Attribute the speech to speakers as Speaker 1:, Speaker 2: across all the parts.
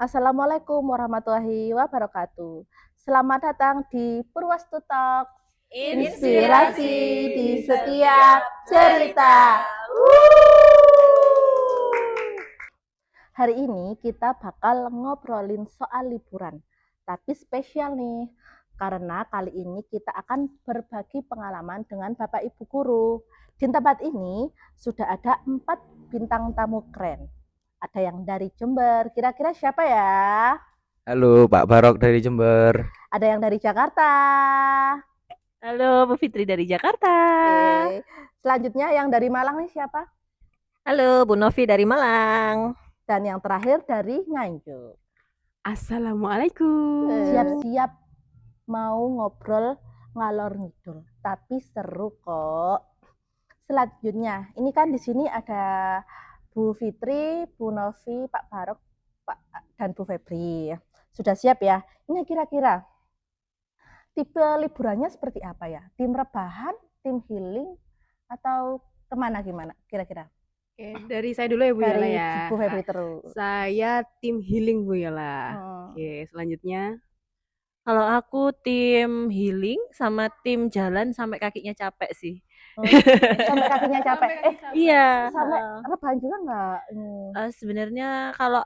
Speaker 1: Assalamualaikum warahmatullahi wabarakatuh. Selamat datang di Purwastu Talk. Inspirasi di setiap cerita. Hari ini kita bakal ngobrolin soal liburan. Tapi spesial nih, karena kali ini kita akan berbagi pengalaman dengan Bapak Ibu Guru. Di tempat ini sudah ada 4 bintang tamu keren. Ada yang dari Jember, kira-kira siapa ya?
Speaker 2: Halo, Pak Barok dari Jember.
Speaker 1: Ada yang dari Jakarta.
Speaker 3: Halo, Bu Fitri dari Jakarta.
Speaker 1: Oke. Selanjutnya yang dari Malang nih siapa?
Speaker 3: Halo, Bu Novi dari Malang.
Speaker 1: Dan yang terakhir dari Nganjuk.
Speaker 3: Assalamualaikum.
Speaker 1: Siap-siap mau ngobrol ngalor ngidul, tapi seru kok. Selanjutnya, ini kan di sini ada Bu Fitri, Bu Novi, Pak Barok, Pak dan Bu Febri. Sudah siap ya? Ini kira-kira tipe liburannya seperti apa ya? Tim rebahan, tim healing, atau kemana gimana kira-kira?
Speaker 4: Oke, dari saya dulu ya Bu Yola
Speaker 1: Dari
Speaker 4: ya.
Speaker 1: Bu Febri terus.
Speaker 4: Saya tim healing Bu Yola. Oke, selanjutnya.
Speaker 3: Kalau aku tim healing sama tim jalan sampai kakinya capek sih.
Speaker 1: Sampai kakinya capek.
Speaker 3: Iya.
Speaker 1: Sampai rebahan juga nggak?
Speaker 3: Sebenarnya kalau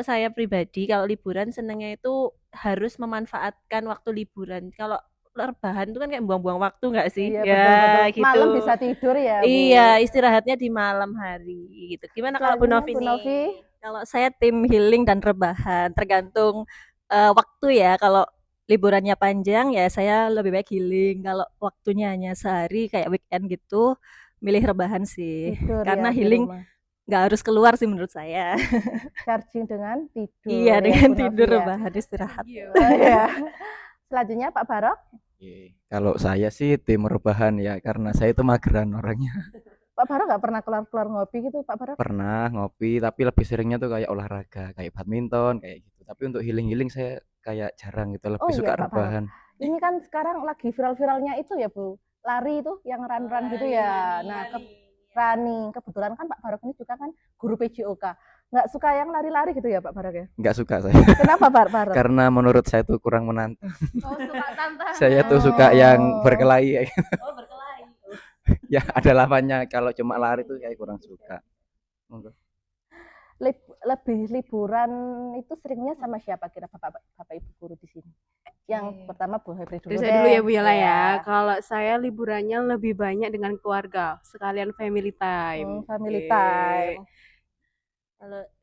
Speaker 3: saya pribadi kalau liburan senangnya itu harus memanfaatkan waktu liburan. Kalau rebahan itu kan kayak buang-buang waktu nggak sih?
Speaker 1: Iya,
Speaker 3: Ya,
Speaker 1: betul-betul.
Speaker 3: gitu.
Speaker 1: Malam bisa tidur ya, Bu.
Speaker 3: Iya, istirahatnya di malam hari gitu. Gimana kalau Bu Novi
Speaker 1: Bu
Speaker 3: nih?
Speaker 1: Novi?
Speaker 5: Kalau saya tim healing dan rebahan, tergantung waktu ya. Kalau liburannya panjang ya saya lebih baik healing. Kalau waktunya hanya sehari kayak weekend gitu, milih rebahan sih.
Speaker 1: Tidur
Speaker 5: Karena
Speaker 1: ya, di
Speaker 5: healing
Speaker 1: rumah.
Speaker 5: nggak harus keluar sih menurut saya.
Speaker 1: Charging dengan tidur.
Speaker 5: Iya,
Speaker 1: ya,
Speaker 5: dengan
Speaker 1: Bu Novi
Speaker 5: tidur
Speaker 1: ya.
Speaker 5: rebahan istirahat.
Speaker 1: Iya. Selanjutnya Pak Barok.
Speaker 2: Kalau saya sih tim rebahan ya, karena saya itu mageran orangnya.
Speaker 1: Pak Barok nggak pernah keluar-keluar ngopi gitu, Pak Barok?
Speaker 2: Pernah ngopi, tapi lebih seringnya tuh kayak olahraga, kayak badminton, kayak gitu. Tapi untuk healing-healing saya kayak jarang gitu, lebih suka
Speaker 1: Pak Barok.
Speaker 2: rebahan.
Speaker 1: Ini kan sekarang lagi viral-viralnya itu ya, Bu. Lari itu yang run-run gitu ya. Nah, running. Kebetulan kan Pak Barok ini juga kan guru PJOK. Nggak suka yang lari-lari gitu ya Pak Barok ya?
Speaker 2: Nggak suka saya.
Speaker 1: Kenapa Pak Barok?
Speaker 2: Karena menurut saya tuh kurang menantang.
Speaker 4: Oh, suka tantangan.
Speaker 2: Saya tuh suka yang berkelahi.
Speaker 3: Oh, berkelahi.
Speaker 2: Ya ada lawannya, kalau cuma lari tuh kayak kurang suka.
Speaker 1: Lebih liburan itu seringnya sama siapa kira Bapak Ibu guru di sini? Yang pertama Bu Febri dulu.
Speaker 4: Dari saya dulu ya Bu Yola ya. Kalau saya liburannya lebih banyak dengan keluarga, sekalian family time.
Speaker 1: Family time.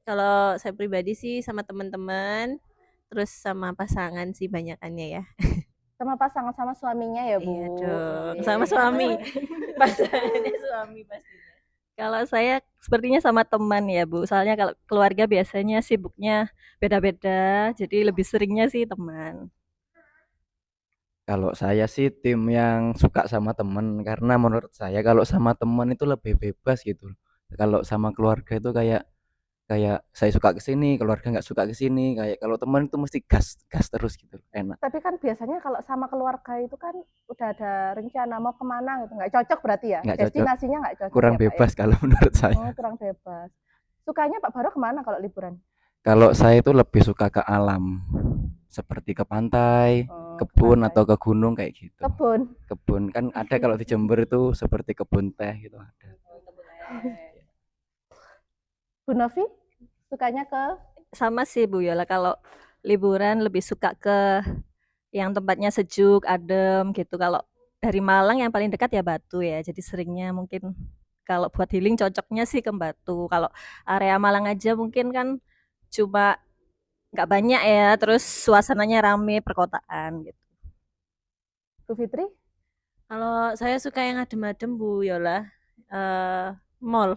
Speaker 3: Kalau saya pribadi sih sama teman-teman, terus sama pasangan sih banyakannya ya.
Speaker 1: Sama pasangan sama suaminya ya Bu?
Speaker 3: Iya dong,
Speaker 1: Oke.
Speaker 3: sama suami. Pasangannya suami pastinya.
Speaker 5: Kalau saya sepertinya sama teman ya Bu. Soalnya kalau keluarga biasanya sibuknya beda-beda, jadi lebih seringnya sih teman.
Speaker 2: Kalau saya sih tim yang suka sama temen, karena menurut saya kalau sama temen itu lebih bebas gitu. Kalau sama keluarga itu kayak saya suka ke sini, keluarga nggak suka ke sini. Kayak kalau temen itu mesti gas terus gitu, enak.
Speaker 1: Tapi kan biasanya kalau sama keluarga itu kan udah ada rencana mau kemana gitu. Nggak cocok berarti ya?
Speaker 2: Nggak cocok.
Speaker 1: Destinasinya nggak cocok
Speaker 2: Kurang
Speaker 1: ya, Pak,
Speaker 2: bebas
Speaker 1: ya?
Speaker 2: kalau menurut saya.
Speaker 1: Oh, kurang bebas. Sukanya Pak Barok kemana kalau liburan?
Speaker 2: Kalau saya itu lebih suka ke alam, seperti ke pantai, kebun atau ke gunung kayak gitu. Kebun kan ada kalau di Jember itu seperti kebun teh gitu ada.
Speaker 1: Bu Novi sukanya ke?
Speaker 5: Sama sih Bu Yola, kalau liburan lebih suka ke yang tempatnya sejuk, adem gitu. Kalau dari Malang yang paling dekat ya Batu ya, jadi seringnya mungkin kalau buat healing cocoknya sih ke Batu. Kalau area Malang aja mungkin kan cuma nggak banyak ya, terus suasananya rame perkotaan gitu.
Speaker 1: Bu Fitri?
Speaker 3: Kalau saya suka yang adem-adem Bu Yola, mall.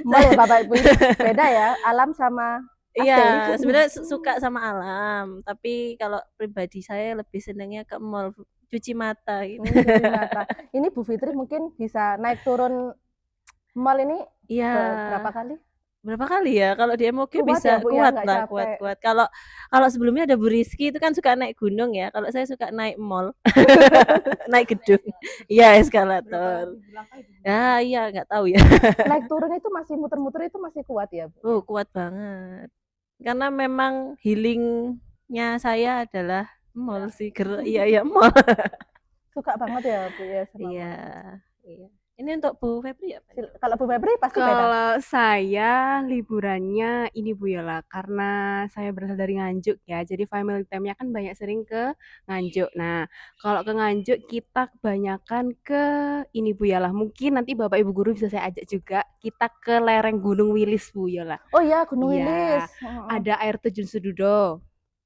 Speaker 1: Mall ya Bapak Ibu, beda ya alam sama
Speaker 3: Iya, sebenarnya suka sama alam, tapi kalau pribadi saya lebih senangnya ke mall, cuci mata gitu.
Speaker 1: Cuci mata. Ini Bu Fitri mungkin bisa naik turun mall ini berapa kali?
Speaker 3: Berapa kali ya? Kalau di MOG
Speaker 1: Kuat
Speaker 3: bisa
Speaker 1: ya, Bu, ya,
Speaker 3: kuat
Speaker 1: nggak
Speaker 3: lah,
Speaker 1: capek.
Speaker 3: kuat. Kalau sebelumnya ada Bu Rizky itu kan suka naik gunung ya. Kalau saya suka naik mall, naik gedung. Iya, eskalator. Ya, iya nggak tahu ya.
Speaker 1: Naik turun itu masih muter-muter itu masih kuat ya, Bu?
Speaker 3: Oh, kuat banget. Karena memang healing-nya saya adalah mall sih. Iya mall.
Speaker 1: Suka banget ya Bu ya sama
Speaker 3: Iya,
Speaker 1: mall.
Speaker 3: iya. Ini untuk Bu Febri apa nih?
Speaker 1: Kalau Bu Febri pasti beda.
Speaker 4: Kalau saya liburannya ini Bu Yola, karena saya berasal dari Nganjuk ya, jadi family time-nya kan banyak sering ke Nganjuk. Nah, kalau ke Nganjuk kita kebanyakan ke ini Bu Yola, mungkin nanti Bapak Ibu Guru bisa saya ajak juga, kita ke lereng Gunung Wilis Bu Yola.
Speaker 1: Oh iya, Gunung
Speaker 4: Iya,
Speaker 1: Wilis. Heeh.
Speaker 4: ada air terjun Sedudo.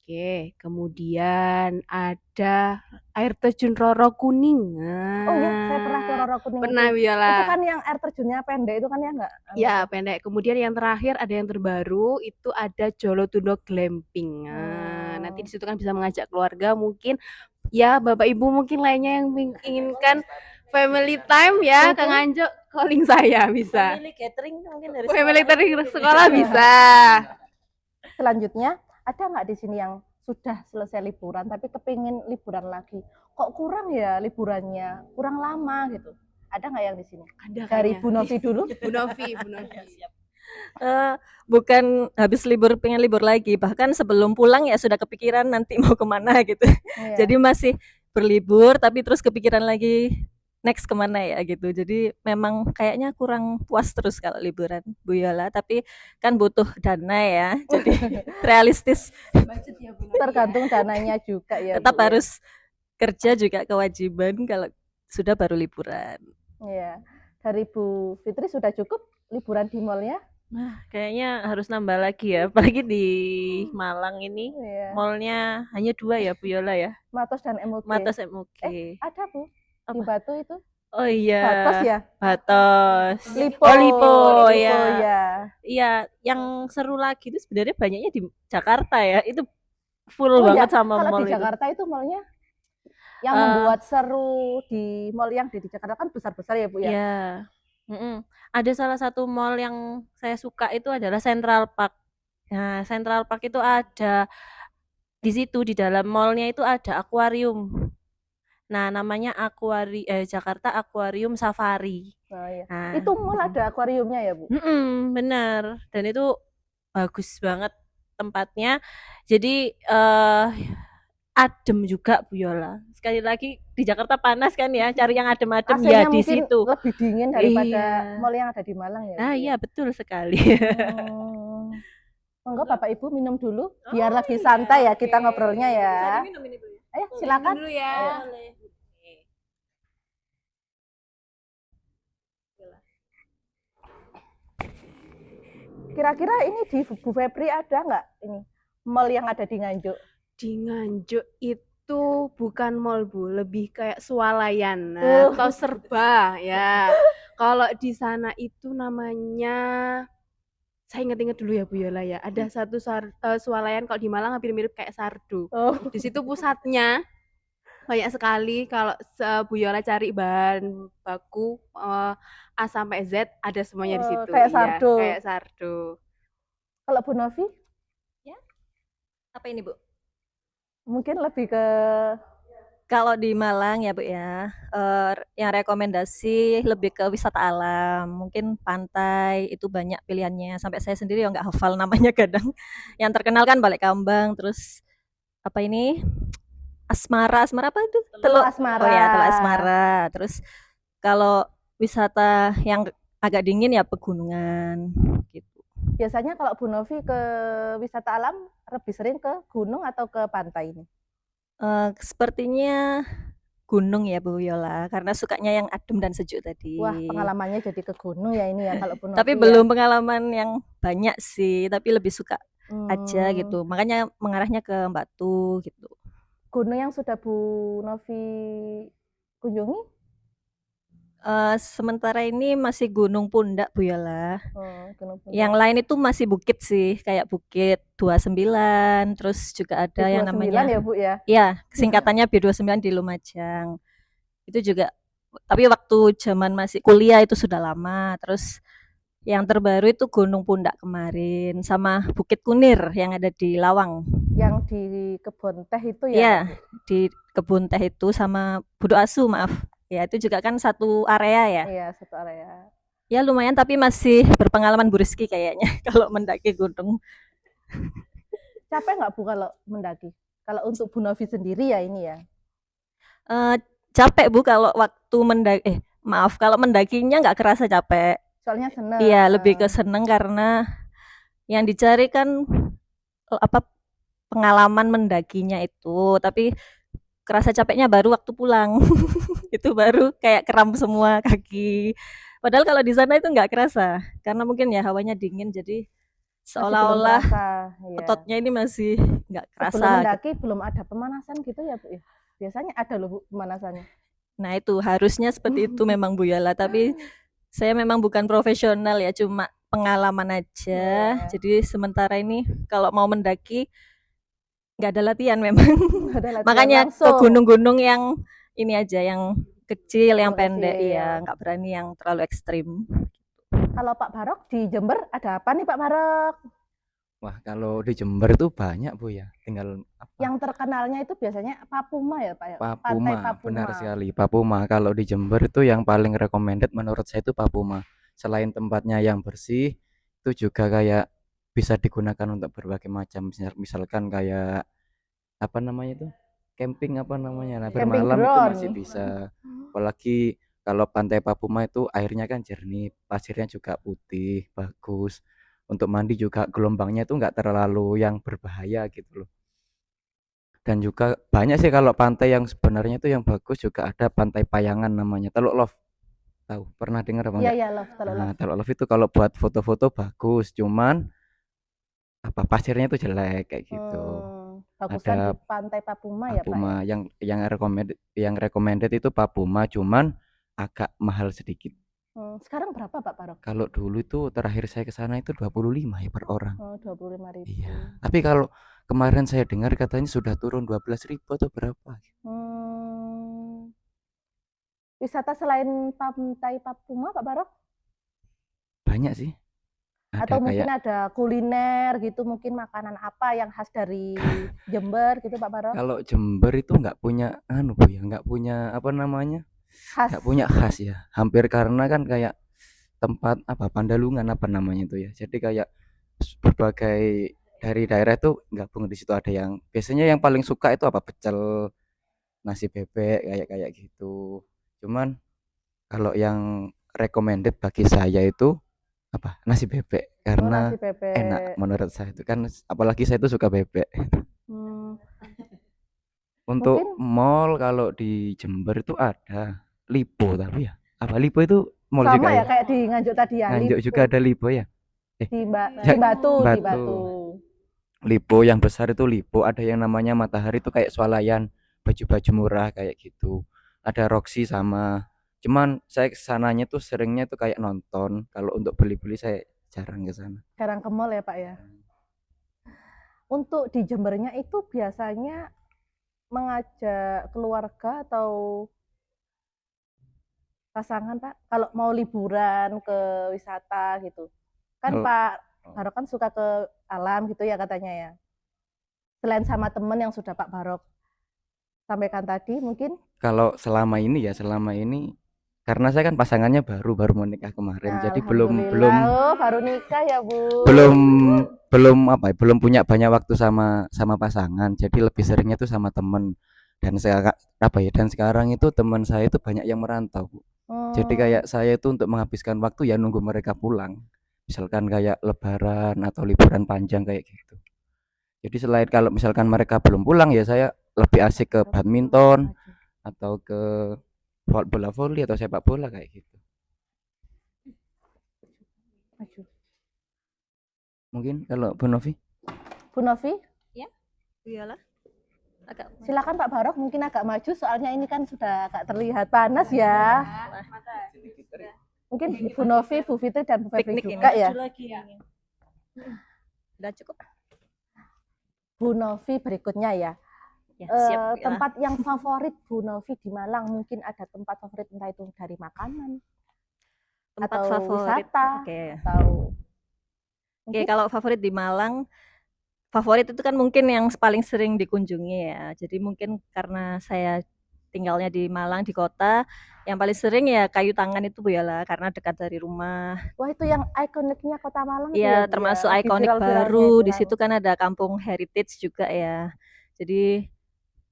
Speaker 4: Oke, kemudian ada air terjun Roro Kuning.
Speaker 1: Oh iya, saya pernah ke Roro Kuning
Speaker 4: Pernah
Speaker 1: itu.
Speaker 4: Bu Yola.
Speaker 1: Itu kan yang air terjunnya pendek itu kan ya enggak?
Speaker 4: Ya, pendek. Kemudian yang terakhir ada yang terbaru itu ada Jolotundo Glamping. Nah, nanti di situ kan bisa mengajak keluarga mungkin ya Bapak Ibu mungkin lainnya yang menginginkan family time ya ke Nganjuk calling saya bisa.
Speaker 3: Family catering mungkin dari
Speaker 4: Family
Speaker 3: sekolah.
Speaker 4: time sekolah bisa.
Speaker 1: Selanjutnya, ada nggak di sini yang sudah selesai liburan tapi kepingin liburan lagi? Kok kurang ya liburannya? Kurang lama gitu. Ada nggak yang di sini?
Speaker 4: Ada
Speaker 1: Dari
Speaker 4: kayaknya.
Speaker 1: Bu Novi dulu.
Speaker 4: Bu Novi.
Speaker 5: Bukan habis libur pengen libur lagi, bahkan sebelum pulang ya sudah kepikiran nanti mau kemana gitu.
Speaker 1: Iya.
Speaker 5: Jadi masih berlibur tapi terus kepikiran lagi next kemana ya gitu. Jadi memang kayaknya kurang puas terus kalau liburan Bu Yola, tapi kan butuh dana ya. Jadi realistis
Speaker 4: Budget ya Bu Novi.
Speaker 1: Tergantung dananya juga ya.
Speaker 5: tetap
Speaker 1: Bu, ya.
Speaker 5: harus kerja juga kewajiban kalau sudah baru liburan.
Speaker 1: Iya. Dari Bu Fitri sudah cukup liburan di mallnya?
Speaker 3: Nah, kayaknya harus nambah lagi ya. Apalagi di Malang ini
Speaker 1: Iya.
Speaker 3: mallnya hanya 2 ya Bu Yola ya.
Speaker 1: Matos dan MOG.
Speaker 3: Matos MOG.
Speaker 1: Ada Bu. Di
Speaker 3: Apa?
Speaker 1: Batu itu.
Speaker 3: Oh iya.
Speaker 1: Batos ya?
Speaker 3: Batos.
Speaker 1: Lipo.
Speaker 3: Oh Lipo
Speaker 1: Lipo,
Speaker 3: ya.
Speaker 1: ya.
Speaker 3: Iya, yang seru lagi itu sebenarnya banyaknya di Jakarta ya. Itu full
Speaker 1: Oh iya,
Speaker 3: banget sama
Speaker 1: kalau
Speaker 3: mall
Speaker 1: di
Speaker 3: itu.
Speaker 1: Jakarta itu mallnya yang membuat seru di mall yang di Jakarta kan besar-besar ya Bu ya?
Speaker 3: Iya. Ada salah satu mall yang saya suka itu adalah Central Park. Nah, Central Park itu ada di situ di dalam mallnya itu ada akuarium. Nah, namanya Jakarta Aquarium Safari.
Speaker 1: Oh, iya.
Speaker 3: Nah,
Speaker 1: Itu mall ada akuariumnya ya Bu?
Speaker 3: benar. Dan itu bagus banget tempatnya. Jadi adem juga Bu Yola. Sekali lagi di Jakarta panas kan ya, cari yang adem-adem ya
Speaker 1: AC-nya
Speaker 3: di
Speaker 1: mungkin
Speaker 3: situ.
Speaker 1: lebih dingin daripada
Speaker 3: Iya.
Speaker 1: mall yang ada di Malang ya.
Speaker 3: Nah,
Speaker 1: Bu,
Speaker 3: iya betul sekali.
Speaker 1: Monggo Bapak Ibu minum dulu biar lebih santai ya kita ngobrolnya ya.
Speaker 3: Bisa diminum ini Bu ya?
Speaker 1: Ayo silakan.
Speaker 4: Dulu ya.
Speaker 3: Boleh.
Speaker 1: Kira-kira ini di Bu Febri ada nggak ini mall yang ada di Nganjuk?
Speaker 4: Di Nganjuk itu bukan mall Bu, lebih kayak swalayan
Speaker 1: Oh.
Speaker 4: atau serba ya. Kalau di sana itu namanya saya ingat-ingat dulu ya Bu Yola ya. Ada satu swalayan kalau di Malang hampir mirip kayak Sardo.
Speaker 1: Oh.
Speaker 4: Di situ pusatnya banyak sekali. Kalau Bu Yola cari bahan baku A sampai Z ada semuanya di
Speaker 1: Oh,
Speaker 4: situ.
Speaker 1: kayak
Speaker 4: Iya,
Speaker 1: Sardo.
Speaker 4: kayak Sardo.
Speaker 1: Kalau Bu Novi
Speaker 5: Apa ini Bu?
Speaker 1: mungkin lebih ke
Speaker 5: Kalau di Malang ya Bu ya, yang rekomendasi lebih ke wisata alam, mungkin pantai itu banyak pilihannya. Sampai saya sendiri ya nggak hafal namanya kadang. Yang terkenal kan Balik Kambang, terus apa ini Asmara apa itu?
Speaker 1: Teluk Asmara.
Speaker 5: Oh ya Teluk Asmara. Terus kalau wisata yang agak dingin ya pegunungan gitu.
Speaker 1: biasanya kalau Bu Novi ke wisata alam lebih sering ke gunung atau ke pantai ini?
Speaker 5: Sepertinya gunung ya Bu Yola, karena sukanya yang adem dan sejuk tadi.
Speaker 1: Wah, pengalamannya jadi ke gunung ya ini ya kalau Bu Novi.
Speaker 5: Tapi
Speaker 1: ya.
Speaker 5: belum pengalaman yang banyak sih, tapi lebih suka aja
Speaker 1: Hmm.
Speaker 5: gitu. Makanya mengarahnya ke Batu gitu.
Speaker 1: Gunung yang sudah Bu Novi kunjungi?
Speaker 5: Sementara ini masih Gunung Pundak Bu Yola.
Speaker 1: Gunung Pundak.
Speaker 5: Yang lain itu masih bukit sih, kayak Bukit 29, terus juga ada yang
Speaker 1: B29
Speaker 5: namanya
Speaker 1: ya Bu ya?
Speaker 5: ya, singkatannya B29 di Lumajang. Itu juga tapi waktu zaman masih kuliah itu sudah lama. Terus yang terbaru itu Gunung Pundak kemarin sama Bukit Kunir yang ada di Lawang.
Speaker 1: Yang di kebun teh itu ya?
Speaker 5: Iya, di kebun teh itu sama Budo Asu, maaf. Ya, itu juga kan satu area ya.
Speaker 1: Iya, satu area.
Speaker 5: Ya lumayan tapi masih berpengalaman Bu Rizky kayaknya kalau mendaki gunung.
Speaker 1: Capek nggak Bu kalau mendaki? Kalau untuk Bu Novi sendiri ya ini ya.
Speaker 5: Capek Bu kalau waktu maaf, kalau mendakinya nggak kerasa capek.
Speaker 1: Soalnya seneng.
Speaker 5: Iya, lebih ke seneng karena yang dicari kan apa pengalaman mendakinya itu, tapi kerasa capeknya baru waktu pulang. Itu baru kayak kram semua kaki. Padahal kalau di sana itu nggak kerasa, karena mungkin ya hawanya dingin, jadi
Speaker 1: Masih belum
Speaker 5: seolah-olah
Speaker 1: terasa. Iya.
Speaker 5: ototnya ini masih nggak
Speaker 1: Sebelum
Speaker 5: kerasa. Gitu.
Speaker 1: mendaki belum ada pemanasan gitu ya Bu ya? Biasanya ada loh Bu pemanasannya.
Speaker 5: Nah itu harusnya seperti itu memang Bu Yola, tapi saya memang bukan profesional ya, cuma pengalaman aja.
Speaker 1: Iya.
Speaker 5: Jadi sementara ini kalau mau mendaki nggak ada latihan memang.
Speaker 1: Nggak ada latihan
Speaker 5: Makanya ke
Speaker 1: langsung.
Speaker 5: gunung-gunung yang ini aja, yang kecil, yang
Speaker 1: Yang
Speaker 5: pendek,
Speaker 1: kecil.
Speaker 5: iya nggak berani yang terlalu ekstrim.
Speaker 1: Kalau Pak Barok di Jember ada apa nih Pak Barok?
Speaker 2: Wah, kalau di Jember itu banyak Bu ya. Tinggal apa?
Speaker 1: Yang terkenalnya itu biasanya Papuma ya Pak ya? Pantai
Speaker 2: Papuma, benar
Speaker 1: Papuma.
Speaker 2: sekali. Papuma. Kalau di Jember itu yang paling recommended menurut saya itu Papuma. Selain tempatnya yang bersih, itu juga kayak bisa digunakan untuk berbagai macam. Misalkan kayak apa namanya itu? Camping apa namanya? Nah,
Speaker 1: Camping
Speaker 2: bermalam itu
Speaker 1: ground.
Speaker 2: masih bisa. Apalagi kalau Pantai Papuma itu airnya kan jernih, pasirnya juga putih, bagus. Untuk mandi juga gelombangnya itu nggak terlalu yang berbahaya gitu loh. Dan juga banyak sih kalau pantai yang sebenarnya itu yang bagus juga ada Pantai Payangan namanya. Teluk Love. Tahu? Pernah dengar apa
Speaker 1: Iya
Speaker 2: enggak?
Speaker 1: ya Love, Teluk
Speaker 2: Nah,
Speaker 1: Love.
Speaker 2: Teluk Love itu kalau buat foto-foto bagus, cuman apa pasirnya itu jelek kayak gitu.
Speaker 1: Bagusan di
Speaker 2: Ada
Speaker 1: Pantai Papuma ya Pak ya?
Speaker 2: Papuma yang recommended itu Papuma, cuman agak mahal sedikit.
Speaker 1: Sekarang berapa Pak Barok?
Speaker 2: Kalau dulu itu terakhir saya ke sana itu 25 ya per orang.
Speaker 1: Oh, 25.000.
Speaker 2: Iya. Tapi kalau kemarin saya dengar katanya sudah turun 12.000 atau berapa.
Speaker 1: Wisata selain Pantai Papuma Pak Barok?
Speaker 2: Banyak sih.
Speaker 1: Atau mungkin
Speaker 2: kayak
Speaker 1: ada kuliner gitu, mungkin makanan apa yang khas dari Jember gitu Pak Barok?
Speaker 2: kalau Jember itu nggak punya anu Bu ya, nggak punya apa namanya?
Speaker 1: Khas.
Speaker 2: Nggak punya khas ya. Hampir karena kan kayak tempat apa Pandalungan apa namanya itu ya. Jadi kayak berbagai dari daerah itu gabung di situ, ada yang biasanya yang paling suka itu apa pecel, nasi bebek kayak kayak gitu. Cuman kalau yang recommended bagi saya itu apa nasi bebek
Speaker 1: Oh,
Speaker 2: karena
Speaker 1: nasi bebek.
Speaker 2: enak menurut saya itu kan, apalagi saya itu suka bebek. Untuk
Speaker 1: Mungkin
Speaker 2: mall kalau di Jember itu ada Lipo, tapi ya apa Lipo itu mall juga
Speaker 1: sama ya
Speaker 2: ya?
Speaker 1: kayak di Nganjuk tadi ya,
Speaker 2: Nganjuk juga ada Lipo ya?
Speaker 1: di
Speaker 2: Ya,
Speaker 1: Batu, di
Speaker 2: Batu.
Speaker 1: Batu.
Speaker 2: Lipo yang besar itu Lipo, ada yang namanya Matahari itu kayak swalayan, baju-baju murah kayak gitu. Ada Roxy sama. Cuman saya kesananya tuh seringnya tuh kayak nonton. Kalau untuk beli-beli saya jarang ke sana.
Speaker 1: Jarang ke mall ya Pak ya. Untuk di Jembernya itu biasanya mengajak keluarga atau pasangan Pak? Kalau mau liburan ke wisata gitu. Kan
Speaker 2: Kalau
Speaker 1: Pak Barok kan suka ke alam gitu ya katanya ya. Selain sama temen yang sudah Pak Barok sampaikan tadi mungkin.
Speaker 2: kalau selama ini karena saya kan pasangannya baru mau nikah kemarin, jadi belum
Speaker 1: Alhamdulillah, baru nikah ya Bu.
Speaker 2: belum punya banyak waktu sama pasangan, jadi lebih seringnya tuh sama temen. Dan sekarang itu teman saya itu banyak yang merantau Bu. Jadi kayak saya itu untuk menghabiskan waktu ya nunggu mereka pulang, misalkan kayak lebaran atau liburan panjang kayak gitu. Jadi selain kalau misalkan mereka belum pulang ya saya lebih asik ke badminton atau ke bola voli atau sepak bola kayak gitu. Mungkin kalau Bu Novi?
Speaker 1: Bu Novi?
Speaker 5: Ya, iyalah.
Speaker 1: Silakan Pak Barok, mungkin agak maju soalnya ini kan sudah agak terlihat panas ya. Mungkin Bu Novi, Bu Fitri dan Bu Febri juga ya.
Speaker 5: Udah cukup.
Speaker 1: Bu Novi berikutnya ya.
Speaker 5: Ya, siap.
Speaker 1: Tempat yang favorit Bu Novi di Malang, mungkin ada tempat favorit entah itu dari makanan
Speaker 5: Tempat
Speaker 1: atau
Speaker 5: favorit.
Speaker 1: wisata atau
Speaker 5: Oke, kalau favorit di Malang, favorit itu kan mungkin yang paling sering dikunjungi ya. Jadi mungkin karena saya tinggalnya di Malang di kota, yang paling sering ya Kayu Tangan itu Bu Yola karena dekat dari rumah.
Speaker 1: Wah, itu yang ikoniknya Kota Malang itu ya,
Speaker 5: Iya,
Speaker 1: Bu ya.
Speaker 5: termasuk
Speaker 1: Lagi
Speaker 5: ikonik
Speaker 1: viral-viralnya
Speaker 5: baru.
Speaker 1: itu
Speaker 5: Di
Speaker 1: kan.
Speaker 5: situ kan ada kampung heritage juga ya. Jadi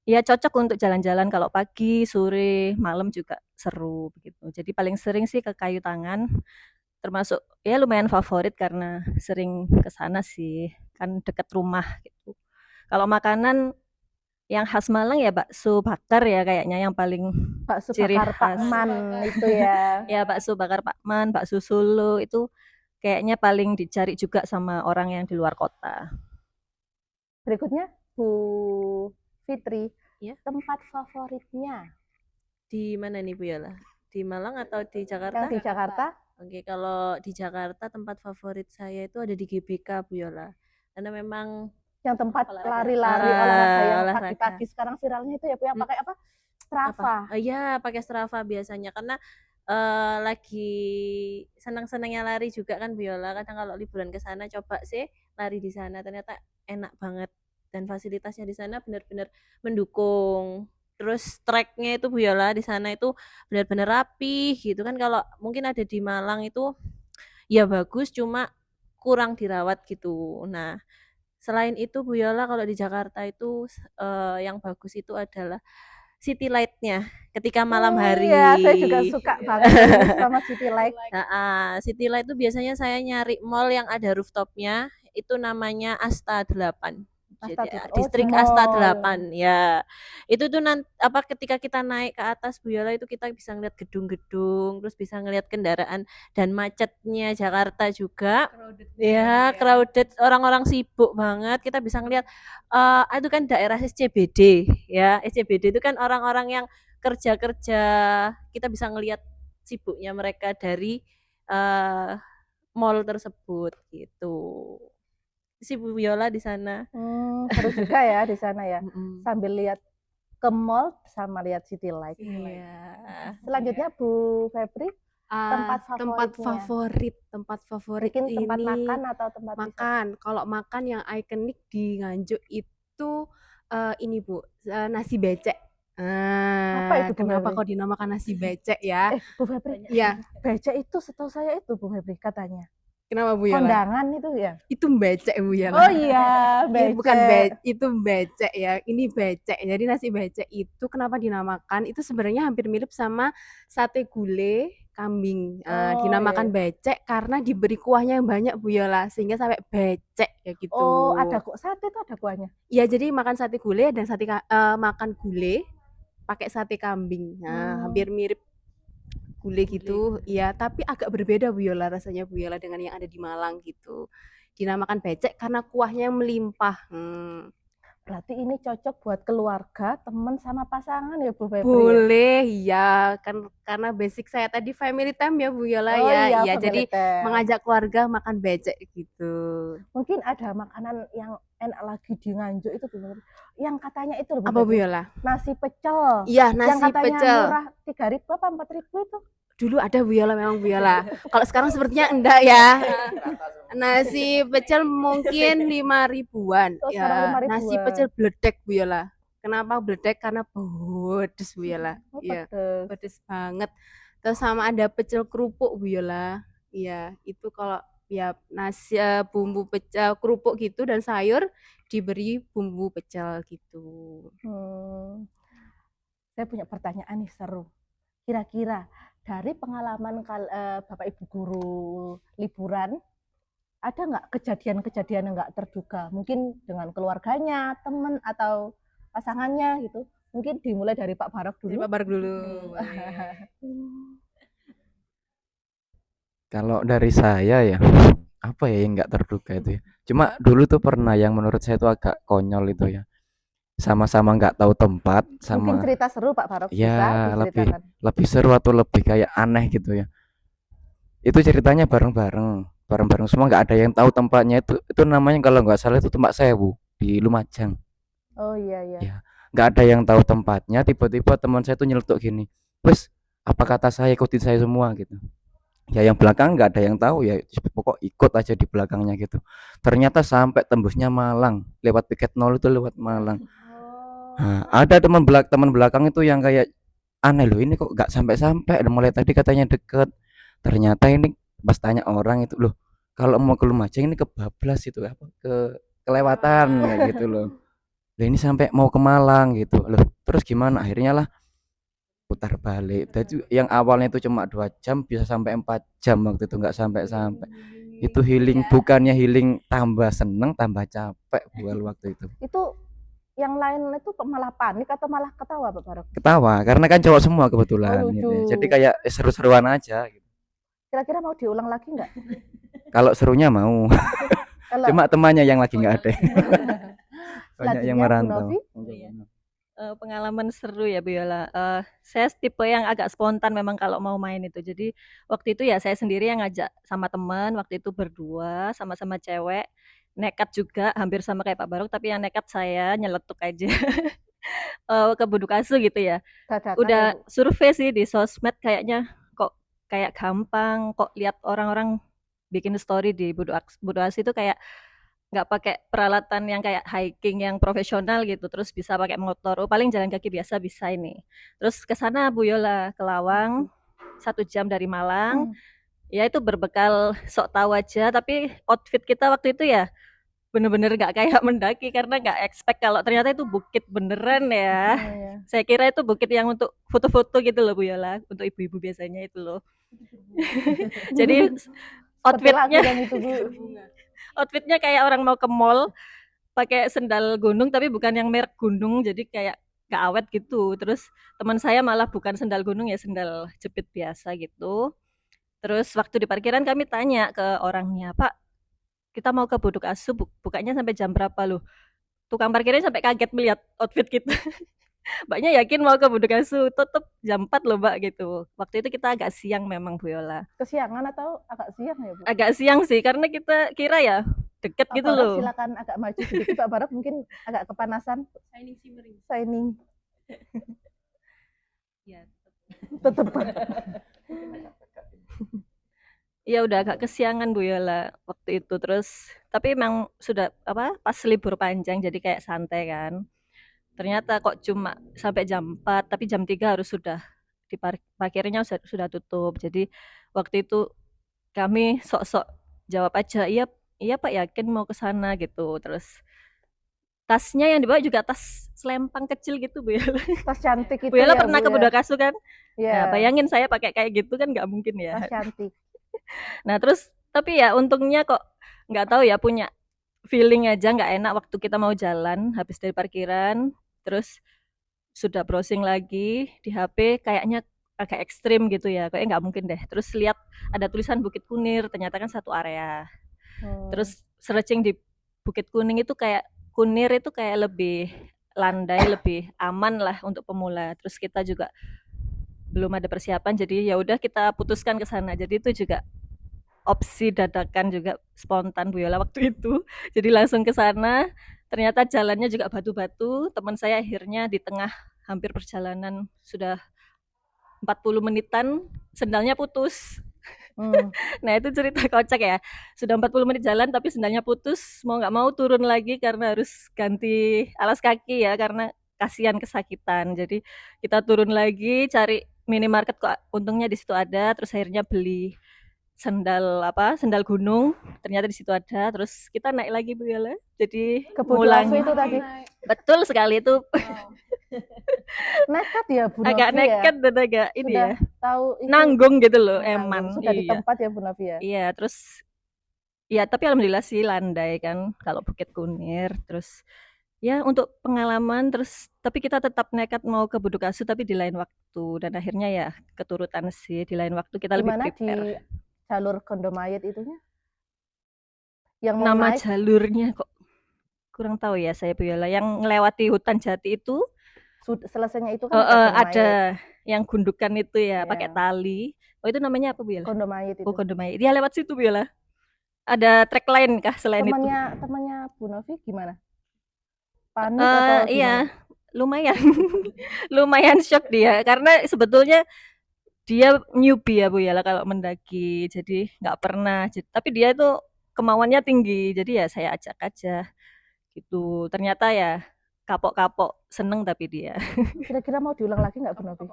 Speaker 5: ya cocok untuk jalan-jalan kalau pagi, sore, malam juga seru begitu. Jadi paling sering sih ke Kayu Tangan, termasuk ya lumayan favorit karena sering ke sana sih, kan dekat rumah gitu. Kalau makanan yang khas Malang ya bakso bakar ya kayaknya yang paling
Speaker 1: Bakso
Speaker 5: ciri
Speaker 1: bakar Pak
Speaker 5: khas.
Speaker 1: Man itu ya.
Speaker 5: Ya bakso bakar Pak Man, bakso Solo itu kayaknya paling dicari juga sama orang yang di luar kota.
Speaker 1: Berikutnya Bu Fitri,
Speaker 3: Ya.
Speaker 1: tempat favoritnya
Speaker 3: Di mana nih Bu Yola? Di Malang atau di Jakarta?
Speaker 1: yang di Jakarta?
Speaker 3: Oke, kalau di Jakarta tempat favorit saya itu ada di GBK Bu Yola. Karena memang
Speaker 1: Yang tempat
Speaker 5: Olahraga.
Speaker 1: lari-lari olahraga yang
Speaker 3: olahraga.
Speaker 1: pagi-pagi sekarang viralnya itu ya Bu, yang pakai apa? Strava.
Speaker 3: Iya, pakai Strava biasanya karena lagi senang-senangnya lari juga kan Bu Yola. Kadang kalau liburan ke sana coba sih lari di sana, ternyata enak banget dan fasilitasnya di sana benar-benar mendukung. Terus treknya itu Bu Yola di sana itu benar-benar rapi gitu kan. Kalau mungkin ada di Malang itu ya bagus cuma kurang dirawat gitu. Nah, selain itu Bu Yola kalau di Jakarta itu yang bagus itu adalah city light-nya ketika malam hari.
Speaker 1: Iya, saya juga suka banget sama City Light.
Speaker 3: City light itu biasanya saya nyari mall yang ada rooftopnya, itu namanya Asta 8.
Speaker 1: Asta
Speaker 3: Jadi,
Speaker 1: 8. Oh,
Speaker 3: distrik
Speaker 1: di
Speaker 3: Asta
Speaker 1: mall.
Speaker 3: 8 ya. Itu tuh ketika kita naik ke atas Bu Yola itu kita bisa ngeliat gedung-gedung, terus bisa ngeliat kendaraan dan macetnya Jakarta juga. Ya, crowded, orang-orang sibuk banget. Kita bisa ngeliat itu kan daerah SCBD ya. SCBD itu kan orang-orang yang kerja-kerja, kita bisa ngelihat sibuknya mereka dari mall tersebut gitu. Si Bu Viola di sana.
Speaker 1: Seru juga ya di sana ya.
Speaker 3: Mm-mm.
Speaker 1: Sambil lihat ke mall sama lihat City Light.
Speaker 3: Iya.
Speaker 1: Selanjutnya Bu Febri, tempat
Speaker 4: Tempat
Speaker 1: favoritnya.
Speaker 4: favorit
Speaker 1: Mungkin tempat
Speaker 4: ini
Speaker 1: makan atau tempat wisata?
Speaker 4: makan. Kalau makan yang ikonik di Nganjuk itu ini Bu, nasi becek.
Speaker 1: Apa itu, Bu
Speaker 4: Kenapa
Speaker 1: Febri?
Speaker 4: kok dinamakan nasi becek ya?
Speaker 1: Bu Febri,
Speaker 4: Iya,
Speaker 1: becek itu setahu saya itu Bu Febri katanya.
Speaker 4: kenapa Bu Yola?
Speaker 1: Kondangan itu ya?
Speaker 4: Itu becek Bu Yola.
Speaker 1: Oh iya,
Speaker 4: Ini bukan
Speaker 1: becek.
Speaker 4: itu becek ya. Ini becek. Jadi nasi becek itu kenapa dinamakan? Itu sebenarnya hampir mirip sama sate gulai kambing.
Speaker 1: Oh,
Speaker 4: Dinamakan
Speaker 1: iya.
Speaker 4: becek karena diberi kuahnya yang banyak Bu Yola sehingga sampai becek ya gitu.
Speaker 1: Oh, ada kok sate itu ada kuahnya.
Speaker 4: Iya, jadi makan sate gulai dan makan gulai pakai sate kambing. Nah, hampir mirip gulai gitu. Iya, tapi agak berbeda Bu Yola rasanya Bu Yola dengan yang ada di Malang gitu. Dinamakan becek karena kuahnya yang melimpah.
Speaker 1: Berarti ini cocok buat keluarga, teman sama pasangan ya Bu Febri?
Speaker 4: Boleh, ya kan karena basic saya tadi family time ya Bu Yola
Speaker 1: Oh
Speaker 4: ya.
Speaker 1: iya,
Speaker 4: Iya,
Speaker 1: family
Speaker 4: jadi
Speaker 1: time.
Speaker 4: mengajak keluarga makan becek gitu.
Speaker 1: Mungkin ada makanan yang enak lagi di Nganjuk itu Bu Febri. Yang katanya itu loh Bu
Speaker 4: Apa Bu
Speaker 1: Febri,
Speaker 4: Yola?
Speaker 1: nasi pecel.
Speaker 4: Iya,
Speaker 1: Yang
Speaker 4: nasi
Speaker 1: katanya
Speaker 4: pecel.
Speaker 1: murah 3.000 apa 4.000 itu?
Speaker 4: Dulu ada Bu Yola memang Bu Yola. Kalau sekarang sepertinya enggak ya. Nasi pecel mungkin 5.000-an.
Speaker 1: Oh, sekarang
Speaker 4: Ya, nasi
Speaker 1: 5.000-an.
Speaker 4: pecel bledek Bu Yola. Kenapa bledek? Karena pedes Bu Yola.
Speaker 1: Oh,
Speaker 4: Iya,
Speaker 1: pedes.
Speaker 4: pedes banget. Terus sama ada pecel kerupuk Bu Yola. Iya, itu kalau ya nasi bumbu pecel kerupuk gitu dan sayur diberi bumbu pecel gitu.
Speaker 1: Saya punya pertanyaan nih seru. Kira-kira dari pengalaman Bapak Ibu guru liburan, ada nggak kejadian-kejadian yang nggak terduga? Mungkin dengan keluarganya, teman atau pasangannya gitu. Mungkin dimulai dari Pak Barok
Speaker 4: Dari
Speaker 1: dulu.
Speaker 4: Pak Barok dulu.
Speaker 2: Kalau dari saya ya, apa ya yang nggak terduga itu ya. Cuma dulu tuh pernah yang menurut saya itu agak konyol itu ya. Sama-sama nggak tahu tempat,
Speaker 1: Mungkin
Speaker 2: sama
Speaker 1: cerita seru Pak Barok bisa
Speaker 2: ya
Speaker 1: diceritakan.
Speaker 2: lebih seru atau lebih kayak aneh gitu ya. Itu ceritanya bareng-bareng semua, nggak ada yang tahu tempatnya. Itu namanya kalau nggak salah itu tempat Sewu di Lumajang.
Speaker 1: Oh iya iya.
Speaker 2: Ya, nggak ada yang tahu tempatnya. Tiba-tiba teman saya tuh nyeletuk gini, wes apa kata saya, ikutin saya semua gitu. Ya yang belakang nggak ada yang tahu ya, pokok ikut aja di belakangnya gitu. Ternyata sampai tembusnya Malang, lewat piket 0 itu lewat Malang. Nah, ada teman belakang itu yang kayak aneh loh, ini kok nggak sampai-sampai, mulai tadi katanya deket, ternyata ini pas tanya orang itu loh, kalau mau ke Lumajang ini kebablas itu apa kelewatan kayak gitu loh. Lah ini sampai mau ke Malang gitu loh, terus gimana akhirnya lah putar balik. Jadi yang awalnya itu cuma 2 jam bisa sampai 4 jam waktu itu nggak sampai-sampai. Itu healing, bukannya healing tambah seneng tambah capek buat waktu itu.
Speaker 1: Itu yang lain itu malah panik atau malah ketawa Pak Barok?
Speaker 2: Ketawa karena kan cowok semua
Speaker 1: Oh
Speaker 2: kebetulan gitu.
Speaker 1: lucu.
Speaker 2: Jadi kayak seru-seruan aja gitu.
Speaker 1: Kira-kira mau diulang lagi nggak?
Speaker 2: Kalau serunya mau.
Speaker 1: Kalau
Speaker 2: Cuma temannya yang lagi nggak ada. Banyak yang
Speaker 1: selanjutnya Bu
Speaker 2: merantau.
Speaker 1: Novi,
Speaker 3: Iya. Pengalaman seru ya Bu Yola. Saya tipe yang agak spontan memang kalau mau main itu. Jadi waktu itu ya saya sendiri yang ngajak sama teman. Waktu itu berdua sama-sama cewek. Nekat juga, hampir sama kayak Pak Barok. Tapi yang nekat saya nyeletuk aja ke Budukasu gitu ya.
Speaker 1: dadakan ya
Speaker 3: Udah
Speaker 1: Bu.
Speaker 3: survei sih di sosmed kayaknya kok kayak gampang. Kok lihat orang-orang bikin story di Budukasu itu kayak nggak pakai peralatan yang kayak hiking yang profesional gitu, terus bisa pakai motor. Oh, paling jalan kaki biasa bisa ini. Terus ke sana Bu Yola, ke Lawang, 1 jam dari Malang. Ya itu berbekal sok tahu aja, tapi outfit kita waktu itu ya bener-bener nggak kayak mendaki karena nggak expect kalau ternyata itu bukit beneran ya.
Speaker 1: Iya.
Speaker 3: Saya kira itu bukit yang untuk foto-foto gitu loh Bu Yola, untuk ibu-ibu biasanya itu loh. Jadi
Speaker 1: Seperti lagu
Speaker 3: outfitnya
Speaker 1: yang itu Bu.
Speaker 3: outfitnya kayak orang mau ke mall pakai sendal gunung tapi bukan yang merek gunung, jadi kayak gak awet gitu. Terus teman saya malah bukan sendal gunung ya, sendal jepit biasa gitu. Terus waktu di parkiran kami tanya ke orangnya, Pak, kita mau ke Buduk Asu, bukanya sampai jam berapa loh? Tukang parkirnya sampai kaget melihat outfit kita. Mbaknya yakin mau ke Buduk Asu, tutup jam 4 loh Mbak gitu. Waktu itu kita agak siang memang Bu Yola.
Speaker 1: Kesiangan atau agak siang ya Bu?
Speaker 3: Agak siang sih, karena kita kira ya deket
Speaker 1: Pak
Speaker 3: gitu
Speaker 1: Barok
Speaker 3: loh.
Speaker 1: silakan agak maju sedikit Pak Barok, mungkin agak kepanasan. Shining.
Speaker 3: Ya,
Speaker 1: Tetep.
Speaker 3: ya udah agak kesiangan Bu Yola waktu itu. Terus tapi emang sudah apa pas libur panjang jadi kayak santai kan. Ternyata kok cuma sampai jam 4 tapi jam 3 harus sudah di parkirnya sudah tutup. Jadi waktu itu kami sok-sok jawab aja, iya iya Pak yakin mau ke sana gitu. Terus tasnya yang dibawa juga tas selempang kecil gitu Bu Yola.
Speaker 1: Tas cantik itu
Speaker 3: Bu Yola
Speaker 1: ya
Speaker 3: pernah
Speaker 1: Bu
Speaker 3: ke
Speaker 1: ya.
Speaker 3: Budakasu kan?
Speaker 1: Iya.
Speaker 3: Nah, bayangin saya pakai kayak gitu kan nggak mungkin ya.
Speaker 1: Tas cantik.
Speaker 3: Nah, terus tapi ya untungnya kok nggak tahu ya punya feeling aja nggak enak waktu kita mau jalan habis dari parkiran, terus sudah browsing lagi di HP kayaknya agak ekstrim gitu ya, kayaknya nggak mungkin deh. Terus lihat ada tulisan Bukit Kunir, ternyata kan satu area. Terus searching di Bukit Kuning itu kayak Kunir itu kayak lebih landai, lebih aman lah untuk pemula. Terus kita juga belum ada persiapan, jadi ya udah kita putuskan ke sana. Jadi itu juga opsi dadakan juga spontan Bu Yola waktu itu. Jadi langsung ke sana. Ternyata jalannya juga batu-batu. Teman saya akhirnya di tengah hampir perjalanan sudah 40 menitan sendalnya putus. Nah itu cerita kocak ya. Sudah 40 menit jalan tapi sendalnya putus. Mau nggak mau turun lagi karena harus ganti alas kaki ya karena kasihan kesakitan. Jadi kita turun lagi cari minimarket kok untungnya di situ ada. Terus akhirnya beli sendal gunung, ternyata di situ ada. Terus kita naik lagi Bu Yola, jadi
Speaker 1: Ke Buduk Asu
Speaker 3: ngulangi.
Speaker 1: itu tadi.
Speaker 3: Betul sekali itu.
Speaker 1: Nekat ya Bu
Speaker 3: Agak
Speaker 1: Novi ya.
Speaker 3: nekat dan agak ini
Speaker 1: Sudah
Speaker 3: ya
Speaker 1: tahu itu
Speaker 3: nanggung gitu loh
Speaker 1: nanggung.
Speaker 3: eman.
Speaker 1: Sudah di
Speaker 3: Iya
Speaker 1: tempat ya Bu Novi ya.
Speaker 3: iya terus ya tapi alhamdulillah sih landai kan kalau Bukit Kunir. Terus ya untuk pengalaman terus tapi kita tetap nekat mau ke Buduk Asu tapi di lain waktu dan akhirnya ya keturutan sih di lain waktu kita lebih
Speaker 1: Gimana di
Speaker 3: prepare.
Speaker 1: jalur Kondomayit itunya? Yang mau
Speaker 3: Nama
Speaker 1: naik
Speaker 3: jalurnya kok kurang tahu ya saya Bu Yola. Yang ngelewati hutan jati itu
Speaker 1: selesainya itu kan Kondomayit.
Speaker 3: ada yang gundukan itu ya pakai
Speaker 1: Ya.
Speaker 3: tali. Oh itu namanya apa Bu Yola?
Speaker 1: Kondomayit itu.
Speaker 3: Oh Kondomayit. Dia lewat situ Bu Yola. Ada trek lain kah selain itu?
Speaker 1: Temannya Bu Novi gimana? Panik atau
Speaker 3: Iya,
Speaker 1: gimana?
Speaker 3: lumayan. Lumayan shock dia karena sebetulnya dia newbie ya Bu Yola kalau mendaki. Jadi nggak pernah. Tapi dia itu kemauannya tinggi. Jadi ya saya ajak aja gitu. Ternyata ya
Speaker 5: kapok-kapok, seneng tapi dia.
Speaker 1: Kira-kira mau diulang lagi nggak Bu Novi?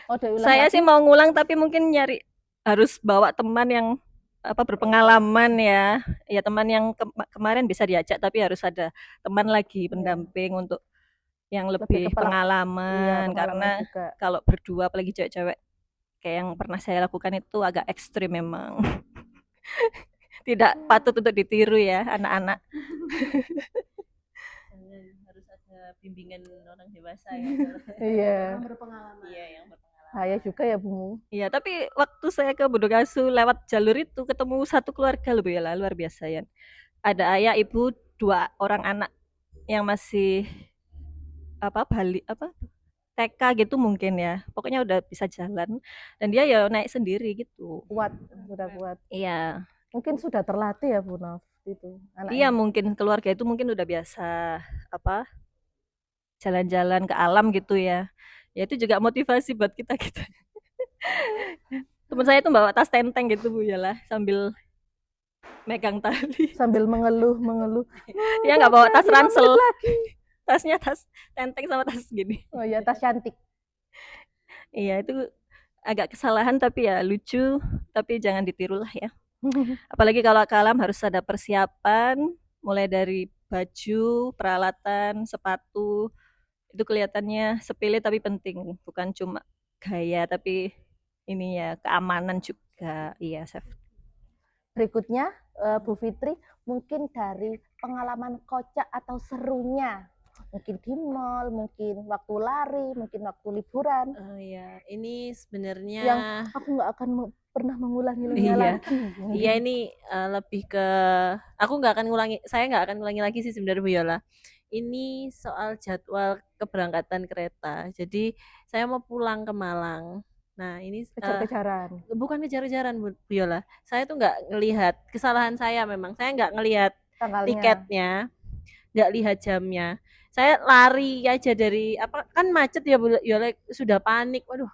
Speaker 1: Mau diulang
Speaker 5: Saya
Speaker 1: lagi?
Speaker 5: sih mau ngulang tapi mungkin harus bawa teman yang berpengalaman ya. Ya teman yang kemarin bisa diajak tapi harus ada teman lagi
Speaker 1: Iya.
Speaker 5: pendamping untuk yang
Speaker 1: Lebih
Speaker 5: lebih
Speaker 1: ke iya,
Speaker 5: pengalaman
Speaker 1: pengalaman
Speaker 5: karena
Speaker 1: juga.
Speaker 5: kalau berdua apalagi cewek-cewek kayak yang pernah saya lakukan itu agak ekstrim memang. Tidak patut untuk ditiru ya anak-anak.
Speaker 3: Harus ada bimbingan orang dewasa ya.
Speaker 1: Iya.
Speaker 4: Yang berpengalaman.
Speaker 3: Iya, yang berpengalaman.
Speaker 1: Bahaya juga ya Bu.
Speaker 5: Iya, tapi waktu saya ke Bodogasu lewat jalur itu ketemu satu keluarga loh Bu Yola, luar biasa ya. Ada ayah, ibu, 2 orang anak yang masih TK gitu mungkin ya. Pokoknya udah bisa jalan dan dia ya naik sendiri gitu.
Speaker 1: Kuat, sudah kuat.
Speaker 5: Iya.
Speaker 1: Mungkin sudah terlatih ya Bu Nov itu
Speaker 5: Iya,
Speaker 1: anaknya.
Speaker 5: mungkin keluarga itu mungkin udah biasa jalan-jalan ke alam gitu ya. Ya itu juga motivasi buat kita. Teman saya tuh bawa tas tenteng gitu Bu Yola sambil megang tali.
Speaker 1: Sambil mengeluh.
Speaker 5: Dia nggak bawa tas
Speaker 1: 5 menit
Speaker 5: ransel.
Speaker 1: lagi.
Speaker 5: Tasnya tas tenteng sama tas gini.
Speaker 1: Oh iya, tas cantik.
Speaker 5: Iya, itu agak kesalahan tapi ya lucu, tapi jangan ditiru lah ya. Apalagi kalau ke alam harus ada persiapan, mulai dari baju, peralatan, sepatu. Itu kelihatannya sepele tapi penting, bukan cuma gaya tapi ini ya keamanan juga. Iya, safety.
Speaker 1: Berikutnya Bu Fitri, mungkin dari pengalaman kocak atau serunya, mungkin di mall, mungkin waktu lari, mungkin waktu liburan,
Speaker 3: Oh iya, ini sebenarnya
Speaker 1: yang aku nggak akan pernah mengulanginya
Speaker 5: Iya.
Speaker 1: lagi.
Speaker 3: iya ini lebih ke saya nggak akan ngulangi lagi sih sebenarnya Bu Yola. Ini soal jadwal keberangkatan kereta. Jadi saya mau pulang ke Malang. Nah ini
Speaker 1: Kejar-kejaran.
Speaker 3: bukan kejar-kejaran Bu Yola. Saya tuh nggak ngelihat, kesalahan saya memang. Saya nggak ngelihat
Speaker 1: Tanggalnya.
Speaker 3: tiketnya, nggak lihat jamnya. Saya lari aja dari kan macet ya Bu Yola, sudah panik. Waduh,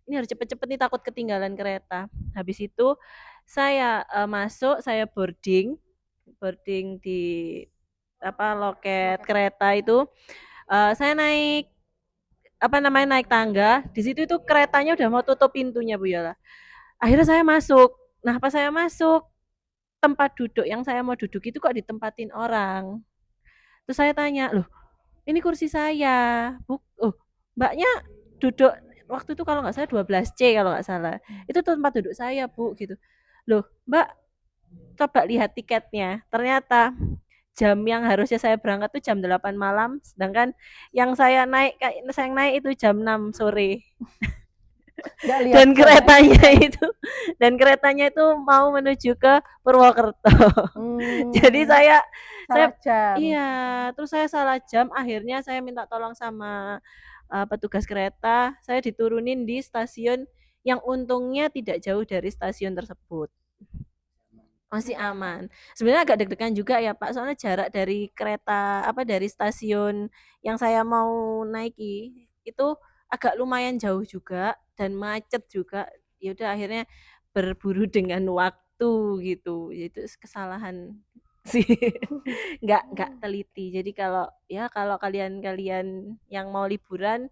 Speaker 3: ini harus cepet-cepet nih takut ketinggalan kereta. Habis itu saya masuk, saya boarding di loket kereta itu. Saya naik naik tangga. Di situ itu keretanya udah mau tutup pintunya Bu Yola. Akhirnya saya masuk. Nah, pas saya masuk, tempat duduk yang saya mau duduk itu kok ditempatin orang. Terus saya tanya, loh ini kursi saya. Mbaknya duduk waktu itu kalau nggak salah 12C kalau nggak salah. Itu tempat duduk saya Bu gitu. Loh Mbak, coba lihat tiketnya. Ternyata jam yang harusnya saya berangkat tuh jam 8 malam, sedangkan yang saya naik itu jam 6 sore. Dan keretanya itu mau menuju ke Purwokerto. Jadi saya
Speaker 1: jam.
Speaker 3: Iya, terus saya salah jam, akhirnya saya minta tolong sama petugas kereta, saya diturunin di stasiun yang untungnya tidak jauh dari stasiun tersebut. Masih aman. Sebenarnya agak deg-degan juga ya Pak, soalnya jarak dari dari stasiun yang saya mau naiki itu agak lumayan jauh juga dan macet juga. Ya udah akhirnya berburu dengan waktu gitu. Itu kesalahan sih. Nggak teliti. Jadi kalau kalian yang mau liburan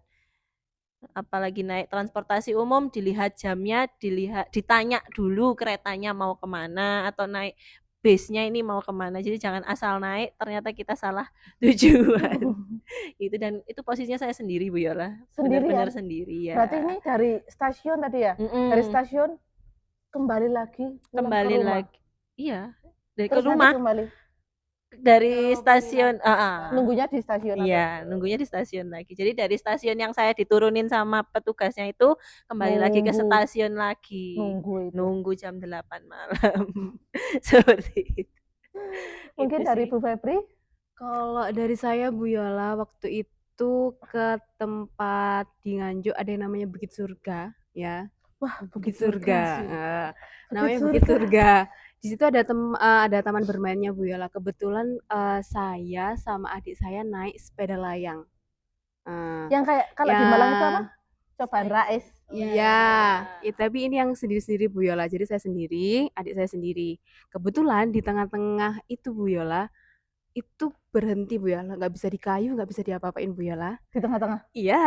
Speaker 3: apalagi naik transportasi umum, dilihat jamnya, ditanya dulu keretanya mau kemana atau naik base-nya ini mau kemana. Jadi jangan asal naik ternyata kita salah tujuan. Itu dan itu posisinya saya sendiri Bu Yola. Benar-benar sendiri ya.
Speaker 1: Berarti ini dari stasiun tadi ya? Dari stasiun kembali lagi
Speaker 3: iya,
Speaker 1: ke rumah.
Speaker 3: Dari stasiun
Speaker 1: nunggunya di stasiun.
Speaker 3: Iya, nunggunya di stasiun lagi. Jadi dari stasiun yang saya diturunin sama petugasnya itu kembali lagi ke stasiun lagi. Nunggu jam 8 malam. Seperti itu.
Speaker 1: Mungkin dari Bu Febri?
Speaker 4: Kalau dari saya Bu Yola waktu itu ke tempat di Nganjuk ada yang namanya Bukit Surga ya.
Speaker 1: Wah,
Speaker 4: Bukit Surga. Namanya Bukit Surga. Di situ ada taman bermainnya Bu Yola. Kebetulan saya sama adik saya naik sepeda layang.
Speaker 1: Yang kayak kalau di Malang itu apa? Cobaan Rais.
Speaker 4: Iya, tapi ini yang sendiri-sendiri Bu Yola. Jadi saya sendiri, adik saya sendiri. Kebetulan di tengah-tengah itu Bu Yola itu berhenti Bu Yola, nggak bisa di kayu, nggak bisa diapa-apain Bu Yola.
Speaker 1: Di tengah-tengah.
Speaker 4: Iya,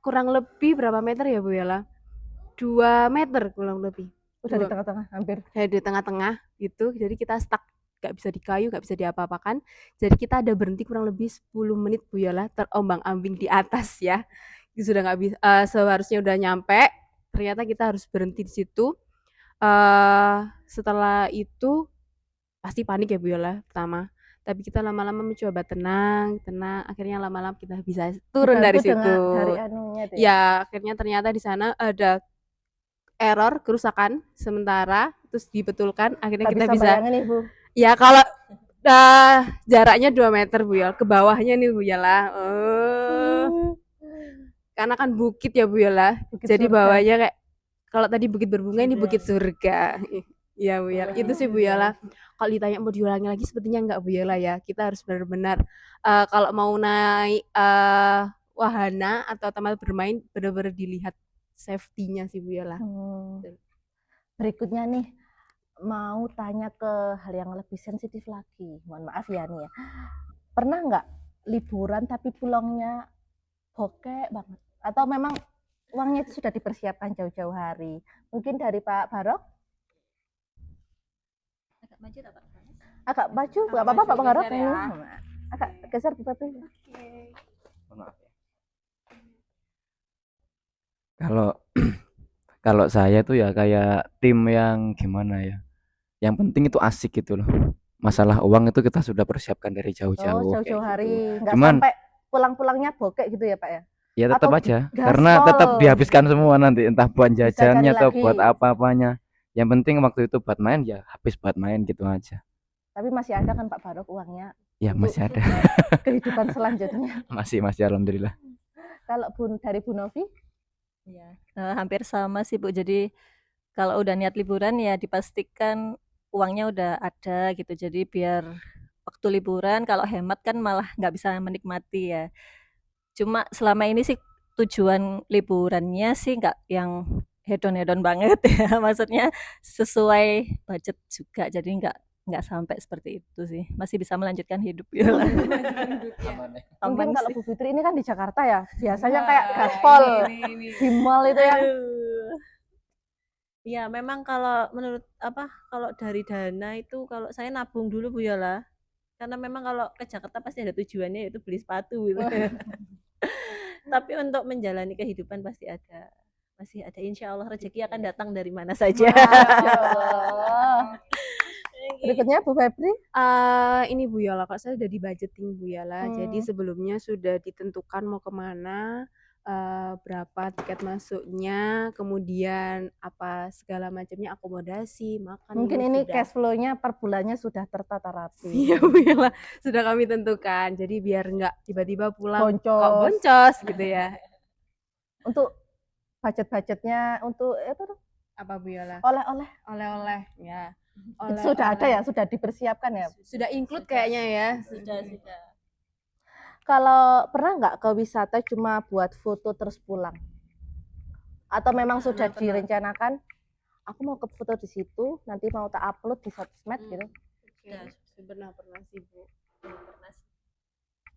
Speaker 4: kurang lebih berapa meter ya Bu Yola? 2 meter kurang lebih.
Speaker 1: Udah di
Speaker 4: 2
Speaker 1: tengah-tengah hampir.
Speaker 4: ya di tengah-tengah gitu. Jadi kita stuck, nggak bisa di kayu, nggak bisa diapa-apakan. Jadi kita ada berhenti kurang lebih 10 menit Bu Yola, terombang-ambing di atas ya. Itu sudah nggak bisa, seharusnya udah nyampe, ternyata kita harus berhenti di situ. Setelah itu pasti panik ya Bu Yola pertama. Tapi kita lama-lama mencoba tenang, tenang. Akhirnya lama-lama kita bisa turun dari
Speaker 1: Dibantu dengan
Speaker 4: situ.
Speaker 1: dari anunya itu ya.
Speaker 4: Ya, akhirnya ternyata di sana ada error, kerusakan sementara, terus dibetulkan. Akhirnya
Speaker 1: Nggak
Speaker 4: kita
Speaker 1: bisa
Speaker 4: bisa.
Speaker 1: bayangin nih Bu.
Speaker 4: Ya kalau jaraknya 2 meter Bu Yola, ke bawahnya nih Bu Yola. Karena kan bukit ya Bu Yola.
Speaker 1: Bukit
Speaker 4: Jadi
Speaker 1: surga.
Speaker 4: bawahnya kayak kalau tadi bukit berbunga ini bukit surga. Iya Bu Yola. Itu sih Bu Yola. Kalau ditanya mau diulangi lagi sepertinya enggak Bu Yola ya. Kita harus benar-benar kalau mau naik wahana atau tempat bermain benar-benar dilihat safety-nya sih Bu Yola.
Speaker 1: Berikutnya nih mau tanya ke hal yang lebih sensitif lagi. Mohon maaf ya nih ya. Pernah nggak liburan tapi pulangnya bokek banget? Atau memang uangnya itu sudah dipersiapkan jauh-jauh hari? Mungkin dari Pak Barok?
Speaker 5: Agak maju tak Pak?
Speaker 1: Agak maju, nggak apa-apa Pak Barok ini. Agak geser Bu Febri.
Speaker 2: Maaf ya. Kalau saya tuh ya kayak tim yang gimana ya? Yang penting itu asik gitu loh. Masalah uang itu kita sudah persiapkan dari
Speaker 1: Oh,
Speaker 2: jauh-jauh kayak
Speaker 1: jauh-jauh
Speaker 2: gitu.
Speaker 1: hari. Nggak
Speaker 2: Cuman
Speaker 1: sampai pulang-pulangnya bokek gitu ya Pak ya?
Speaker 2: ya tetap
Speaker 1: Atau
Speaker 2: aja karena tetap
Speaker 1: gaspol.
Speaker 2: dihabiskan semua nanti entah buat
Speaker 1: Bisa cari
Speaker 2: jajannya atau
Speaker 1: lagi.
Speaker 2: buat apa-apanya. Yang penting waktu itu buat main ya habis buat main gitu aja.
Speaker 1: Tapi masih ada kan Pak Barok uangnya
Speaker 2: Ya
Speaker 1: untuk
Speaker 2: masih ada.
Speaker 1: kehidupan selanjutnya.
Speaker 2: masih alhamdulillah.
Speaker 1: Kalau dari Bu Novi?
Speaker 5: Iya, hampir sama sih Bu. Jadi kalau udah niat liburan ya dipastikan uangnya udah ada gitu. Jadi biar waktu liburan kalau hemat kan malah nggak bisa menikmati ya. Cuma selama ini sih tujuan liburannya sih nggak yang hedon-hedon banget ya. Maksudnya sesuai budget juga. Jadi nggak sampai seperti itu sih. Masih bisa melanjutkan hidup ya lah.
Speaker 1: Mungkin
Speaker 5: Aman
Speaker 1: kalau
Speaker 5: sih.
Speaker 1: Bu Fitri ini kan di Jakarta ya, biasanya kayak gaspol di mall itu ya.
Speaker 3: Ya, memang kalau menurut kalau dari dana itu kalau saya nabung dulu Bu Yola. Karena memang kalau ke Jakarta pasti ada tujuannya yaitu beli sepatu gitu. Tapi untuk menjalani kehidupan pasti ada. Masih ada, insya Allah rezeki akan datang dari mana saja.
Speaker 1: Masya Allah. Berikutnya Bu Febri.
Speaker 4: Ini Bu Yola, kalau saya udah di-budgeting Bu Yola. Jadi sebelumnya sudah ditentukan mau kemana, berapa tiket masuknya, kemudian apa segala macamnya, akomodasi, makan,
Speaker 1: Mungkin
Speaker 4: minum
Speaker 1: ini
Speaker 4: sudah.
Speaker 1: cash flow-nya per bulannya sudah tertata rapi.
Speaker 4: Iya Bu Yola, sudah kami tentukan. Jadi biar nggak tiba-tiba pulang kok
Speaker 1: Boncos.
Speaker 4: boncos gitu ya.
Speaker 1: Untuk budget-budgetnya untuk
Speaker 4: Apa Bu Yola?
Speaker 1: oleh-oleh
Speaker 4: Oleh-oleh ya.
Speaker 1: itu sudah ada ya, sudah dipersiapkan ya.
Speaker 4: Sudah include kayaknya ya.
Speaker 5: Sudah.
Speaker 1: Kalau pernah nggak ke wisata cuma buat foto terus pulang? Atau memang sudah direncanakan? Aku mau ke foto di situ, nanti mau tak upload di sosmed gitu.
Speaker 4: Ya, pernah sih Bu.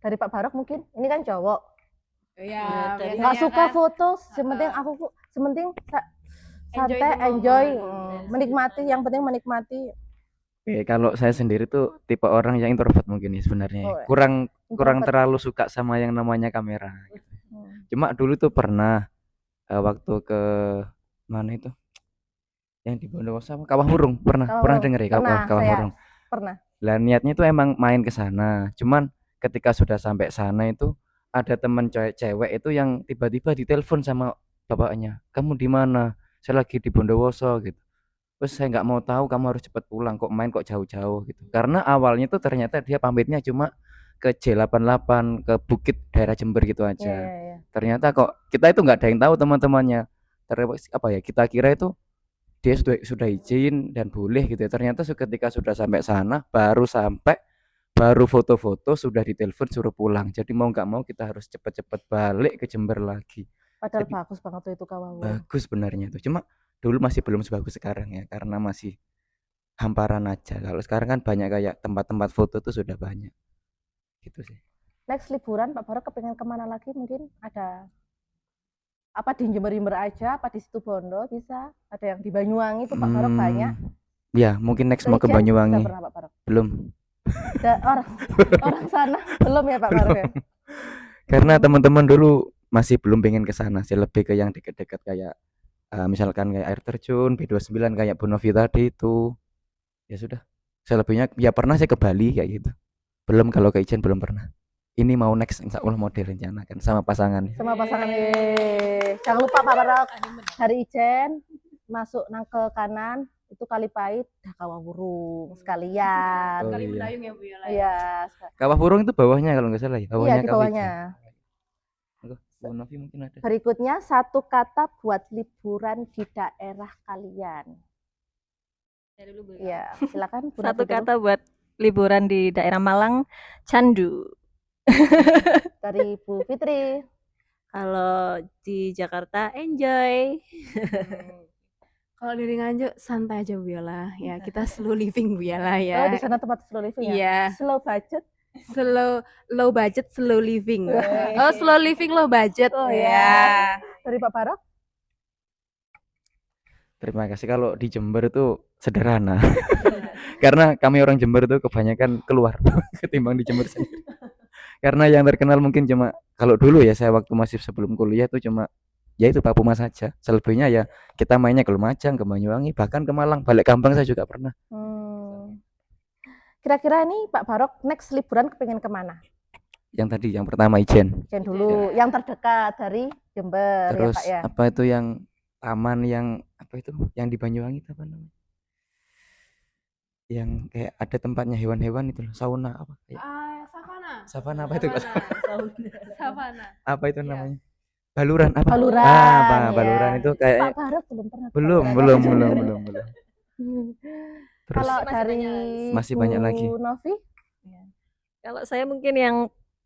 Speaker 1: Dari Pak Barok mungkin, ini kan cowok.
Speaker 4: Ya,
Speaker 1: Nggak suka foto, sementing santai, enjoy, menikmati. Yang penting menikmati.
Speaker 2: Oke, kalau saya sendiri tuh tipe orang yang introvert mungkin ya sebenarnya.
Speaker 1: Oh,
Speaker 2: Kurang
Speaker 1: introvert.
Speaker 2: terlalu suka sama yang namanya kamera. Cuma dulu tuh pernah waktu ke mana itu? Yang di Bondowoso apa? Kawah Hurung. Pernah denger ya Kawah Hurung?
Speaker 1: Pernah.
Speaker 2: Lah niatnya tuh emang main ke sana. Cuman ketika sudah sampai sana itu ada teman cewek itu yang tiba-tiba ditelepon sama bapaknya. Kamu di mana? Saya lagi di Bondowoso gitu. Terus saya nggak mau tahu, kamu harus cepat pulang, kok main kok jauh-jauh gitu. Karena awalnya tuh ternyata dia pamitnya cuma ke J88 ke Bukit daerah Jember gitu aja.
Speaker 1: Yeah.
Speaker 2: Ternyata kok kita itu nggak ada yang tahu teman-temannya. Apa ya, kita kira itu dia sudah izin dan boleh gitu ya. Ternyata ketika sudah sampai sana baru foto-foto sudah ditelepon suruh pulang. Jadi mau nggak mau kita harus cepat-cepat balik ke Jember lagi.
Speaker 1: Padahal
Speaker 2: Jadi,
Speaker 1: bagus banget tuh itu Kawah Hurung.
Speaker 2: bagus sebenarnya itu. Cuma dulu masih belum sebagus sekarang ya karena masih hamparan aja. Kalau sekarang kan banyak kayak tempat-tempat foto tuh sudah banyak. Gitu sih.
Speaker 1: Next liburan Pak Barok kepengen kemana lagi? Mungkin ada apa di Jember-Jember aja, apa di Situbondo bisa? Ada yang di Banyuwangi tuh Pak Barok banyak.
Speaker 2: Ya, mungkin next
Speaker 1: Ke
Speaker 2: mau ke
Speaker 1: Ijen udah
Speaker 2: Banyuwangi.
Speaker 1: pernah Pak Barok?
Speaker 2: Belum.
Speaker 1: Orang sana belum ya Pak Barok ya?
Speaker 2: Karena teman-teman dulu masih belum pengen ke sana sih, lebih ke yang dekat-dekat kayak misalkan kayak air terjun B29 kayak Bu Novi tadi itu. Ya sudah. Selebihnya ya pernah saya ke Bali kayak gitu. Belum kalau ke Ijen belum pernah. Ini mau next insya Allah mau direncanakan sama pasangan.
Speaker 1: Sama pasangan jangan lupa Pak Barok dari Ijen masuk nang ke kanan itu Kalipait Dakawawurung sekalian.
Speaker 2: Oh,
Speaker 4: Kali
Speaker 2: iya.
Speaker 4: Mendayung ya Bu Yola.
Speaker 1: Iya,
Speaker 2: Kawah Burung itu bawahnya kalau nggak salah ya.
Speaker 1: iya
Speaker 2: Bawahnya
Speaker 1: di
Speaker 2: Kawah
Speaker 1: bawahnya.
Speaker 2: Ijen. Bu Novi mungkin ada.
Speaker 1: Berikutnya satu kata buat liburan di daerah kalian. Iya, silakan Bu
Speaker 5: Satu
Speaker 1: Novi dulu.
Speaker 5: kata buat liburan di daerah Malang, candu.
Speaker 1: Dari Bu Fitri.
Speaker 3: Kalau di Jakarta enjoy.
Speaker 4: Kalau dari Nganjuk santai aja Bu Yola. Ya, kita slow living Bu Yola ya.
Speaker 1: Oh, di sana tempat slow living ya?
Speaker 4: Iya.
Speaker 1: Slow budget.
Speaker 4: Low budget, slow living. Oh, slow living, low budget.
Speaker 1: Oh
Speaker 4: ya.
Speaker 1: ya. Dari Pak Barok?
Speaker 2: Terima kasih. Kalau di Jember itu sederhana. Karena kami orang Jember itu kebanyakan keluar ketimbang di Jember sendiri. Karena yang terkenal mungkin cuma kalau dulu ya saya waktu masih sebelum kuliah itu cuma ya itu Papuma saja. Selebihnya ya kita mainnya ke Lumajang, ke Banyuwangi, bahkan ke Malang, Balik Kambang saya juga pernah.
Speaker 1: Kira-kira nih Pak Barok next liburan kepengen kemana?
Speaker 2: Yang tadi yang pertama Ijen.
Speaker 1: Ijen dulu, yang terdekat dari Jember
Speaker 2: Terus
Speaker 1: ya Pak ya.
Speaker 2: apa itu yang taman yang apa itu yang di Banyuwangi itu apa namanya? Yang kayak ada tempatnya hewan-hewan itu loh, sauna apa? Kayak
Speaker 4: Savana.
Speaker 2: savana apa itu?
Speaker 4: Savana.
Speaker 2: Apa itu
Speaker 4: Iya.
Speaker 2: namanya? Baluran apa?
Speaker 1: Baluran,
Speaker 2: Ah,
Speaker 1: ya.
Speaker 2: Baluran itu kayak
Speaker 1: Pak Barok belum pernah. ke
Speaker 2: belum.
Speaker 1: Baluran.
Speaker 2: Terus
Speaker 1: Kalau dari
Speaker 2: masih
Speaker 1: Bu
Speaker 2: banyak lagi.
Speaker 1: Novi?
Speaker 5: Kalau saya mungkin yang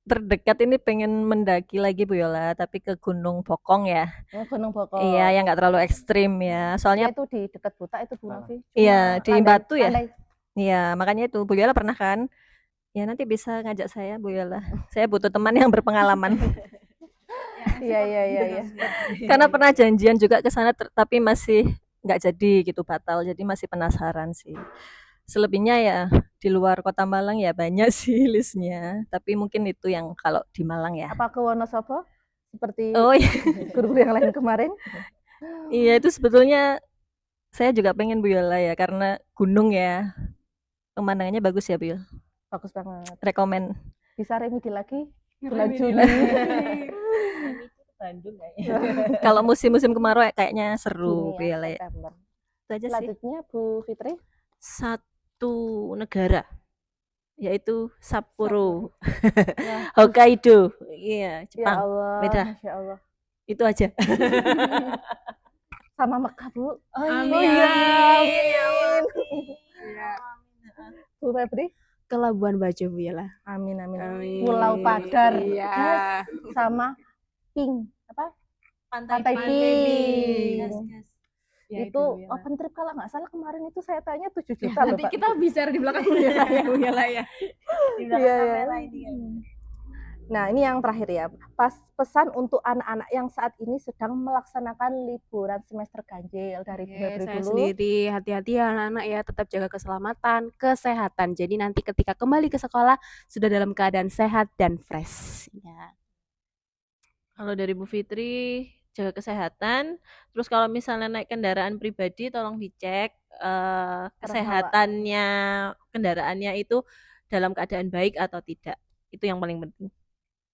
Speaker 5: terdekat ini pengen mendaki lagi Bu Yola, tapi ke Gunung Bokong ya.
Speaker 1: Oh, Gunung Bokong.
Speaker 5: Iya, yang nggak terlalu ekstrim ya.
Speaker 1: Ya,
Speaker 5: Soalnya
Speaker 1: itu di dekat Buta itu Bu Novi.
Speaker 5: iya, di Batu ya.
Speaker 1: Landai.
Speaker 5: Iya, makanya itu Bu Yola pernah kan? Ya nanti bisa ngajak saya Bu Yola. Saya butuh teman yang berpengalaman.
Speaker 1: Iya.
Speaker 5: Karena pernah janjian juga ke sana tapi masih nggak jadi gitu, batal. Jadi masih penasaran sih. Selebihnya ya di luar Kota Malang ya banyak sih listnya. Tapi mungkin itu yang kalau di Malang ya.
Speaker 1: Apa ke Wonosobo? Seperti
Speaker 5: Oh iya.
Speaker 1: guru-guru yang lain kemarin?
Speaker 5: Iya, itu sebetulnya saya juga pengen Bu Yola ya karena gunung ya. Pemandangannya bagus ya Bu Yola.
Speaker 1: Bagus banget.
Speaker 5: Rekomen.
Speaker 1: Bisa remedi lagi bulan Juni.
Speaker 3: Bandung
Speaker 5: Kalau musim-musim kemarau kayaknya seru Bu
Speaker 1: Juni ya,
Speaker 5: Yola ya.
Speaker 1: September.
Speaker 5: Itu aja sih.
Speaker 1: Selanjutnya Bu Fitri.
Speaker 3: Satu negara yaitu Sapporo.
Speaker 1: Ya.
Speaker 3: Hokkaido. Iya,
Speaker 1: Ya
Speaker 3: Jepang.
Speaker 1: Allah.
Speaker 3: Beda.
Speaker 1: Masya Allah.
Speaker 3: Itu aja.
Speaker 1: Sama Mekah Bu.
Speaker 4: Amin.
Speaker 1: Oh iya.
Speaker 4: Amin.
Speaker 1: Bu Febri.
Speaker 4: Ke Labuan Bajo Bu Yola.
Speaker 1: Amin.
Speaker 4: Amin.
Speaker 1: Pulau Pagar.
Speaker 4: Iya.
Speaker 1: Gas. Sama Pink. Apa? Pantai
Speaker 4: Pink.
Speaker 1: Pink.
Speaker 4: Ya,
Speaker 1: itu
Speaker 4: Bu Yola.
Speaker 1: open trip kalau nggak salah kemarin itu saya tanya 7 juta loh
Speaker 4: Nanti
Speaker 1: Pak.
Speaker 4: kita bicara di belakang Bu Yola ya Bu Yola ya.
Speaker 1: Iya. Nah, ini yang terakhir ya. Pas pesan untuk anak-anak yang saat ini sedang melaksanakan liburan semester ganjil dari Bu Febri
Speaker 4: Saya
Speaker 1: dulu.
Speaker 4: sendiri hati-hati ya anak-anak ya, tetap jaga keselamatan, kesehatan. Jadi nanti ketika kembali ke sekolah sudah dalam keadaan sehat dan fresh. Ya.
Speaker 3: Kalau dari Bu Fitri, jaga kesehatan. Terus kalau misalnya naik kendaraan pribadi, tolong dicek kesehatannya kendaraannya itu dalam keadaan baik atau tidak. Itu yang paling penting.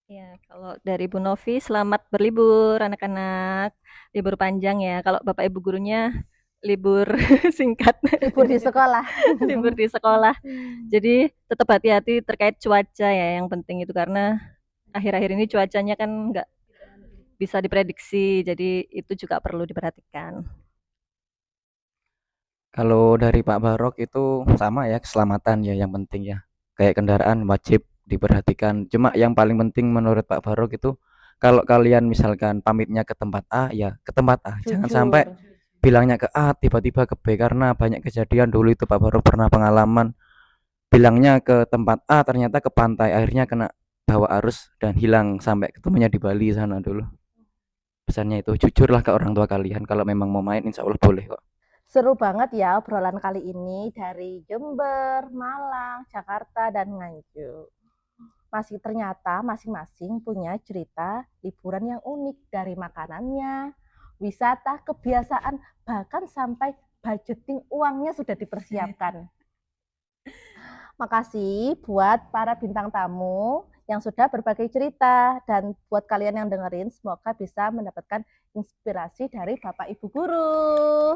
Speaker 5: Ya, kalau dari Bu Novi, selamat berlibur anak-anak. Libur panjang ya. Kalau Bapak Ibu gurunya libur singkat.
Speaker 1: Libur di sekolah.
Speaker 5: Libur di sekolah. Jadi tetap hati-hati terkait cuaca ya. Yang penting itu karena akhir-akhir ini cuacanya kan nggak bisa diprediksi. Jadi itu juga perlu diperhatikan.
Speaker 2: Kalau dari Pak Barok itu sama ya, keselamatan ya yang penting ya. Kayak kendaraan wajib diperhatikan. Cuma yang paling penting menurut Pak Barok itu kalau kalian misalkan pamitnya ke tempat A ya ke tempat A. Jangan
Speaker 1: Jujur.
Speaker 2: sampai bilangnya ke A tiba-tiba ke B karena banyak kejadian dulu itu Pak baru pernah pengalaman bilangnya ke tempat A ternyata ke pantai akhirnya kena bawa arus dan hilang sampai ketemunya di Bali sana dulu. Pesannya itu jujurlah ke orang tua kalian kalau memang mau main insya Allah boleh kok.
Speaker 1: Seru banget ya obrolan kali ini dari Jember, Malang, Jakarta, dan Nganjuk. Ternyata masing-masing punya cerita liburan yang unik dari makanannya, wisata, kebiasaan, bahkan sampai budgeting uangnya sudah dipersiapkan. Makasih buat para bintang tamu yang sudah berbagi cerita dan buat kalian yang dengerin semoga bisa mendapatkan inspirasi dari Bapak Ibu Guru.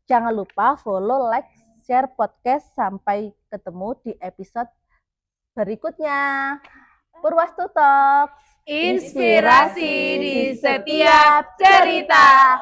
Speaker 1: Jangan lupa follow, like, share podcast sampai ketemu di episode berikutnya. Purwastu Talks.
Speaker 4: Inspirasi di setiap cerita.